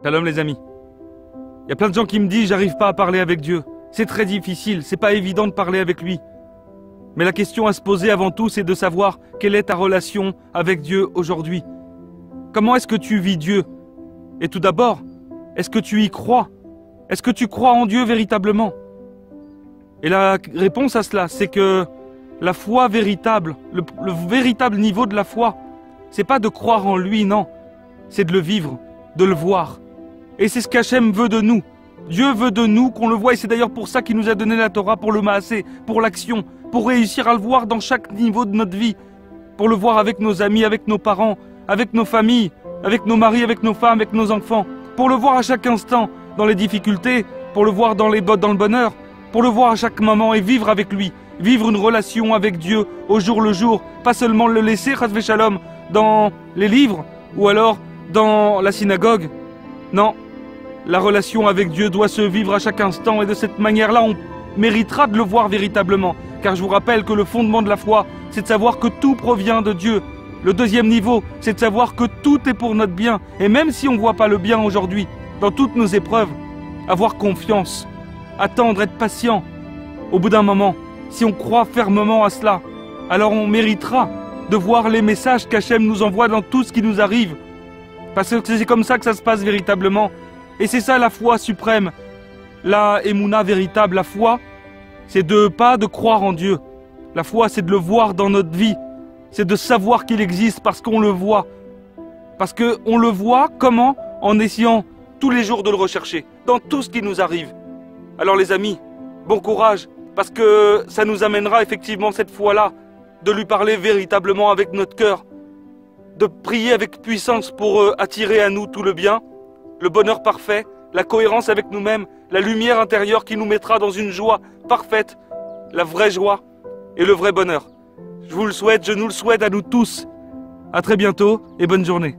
Shalom les amis. Il y a plein de gens qui me disent j'arrive pas à parler avec Dieu. C'est très difficile, c'est pas évident de parler avec lui. Mais la question à se poser avant tout, c'est de savoir quelle est ta relation avec Dieu aujourd'hui. Comment est-ce que tu vis Dieu? Et tout d'abord, est-ce que tu y crois? Est-ce que tu crois en Dieu véritablement? Et la réponse à cela, c'est que la foi véritable, le véritable niveau de la foi, c'est pas de croire en lui, non. C'est de le vivre, de le voir. Et c'est ce qu'Hachem veut de nous. Dieu veut de nous qu'on le voie, et c'est d'ailleurs pour ça qu'il nous a donné la Torah, pour le Maasé, pour l'action, pour réussir à le voir dans chaque niveau de notre vie, pour le voir avec nos amis, avec nos parents, avec nos familles, avec nos maris, avec nos femmes, avec nos enfants, pour le voir à chaque instant, dans les difficultés, pour le voir dans le bonheur, pour le voir à chaque moment et vivre avec lui, vivre une relation avec Dieu au jour le jour, pas seulement le laisser, chas v'shalom, dans les livres, ou alors dans la synagogue. Non, la relation avec Dieu doit se vivre à chaque instant, et de cette manière-là, on méritera de le voir véritablement. Car je vous rappelle que le fondement de la foi, c'est de savoir que tout provient de Dieu. Le deuxième niveau, c'est de savoir que tout est pour notre bien. Et même si on ne voit pas le bien aujourd'hui, dans toutes nos épreuves, avoir confiance, attendre, être patient. Au bout d'un moment, si on croit fermement à cela, alors on méritera de voir les messages qu'Hachem nous envoie dans tout ce qui nous arrive. Parce que c'est comme ça que ça se passe véritablement. Et c'est ça la foi suprême, la émouna véritable. La foi, c'est pas de croire en Dieu. La foi, c'est de le voir dans notre vie. C'est de savoir qu'il existe parce qu'on le voit. Parce qu'on le voit, comment? En essayant tous les jours de le rechercher, dans tout ce qui nous arrive. Alors les amis, bon courage, parce que ça nous amènera effectivement cette foi-là, de lui parler véritablement avec notre cœur, de prier avec puissance pour attirer à nous tout le bien, le bonheur parfait, la cohérence avec nous-mêmes, la lumière intérieure qui nous mettra dans une joie parfaite, la vraie joie et le vrai bonheur. Je vous le souhaite, je nous le souhaite à nous tous. À très bientôt et bonne journée.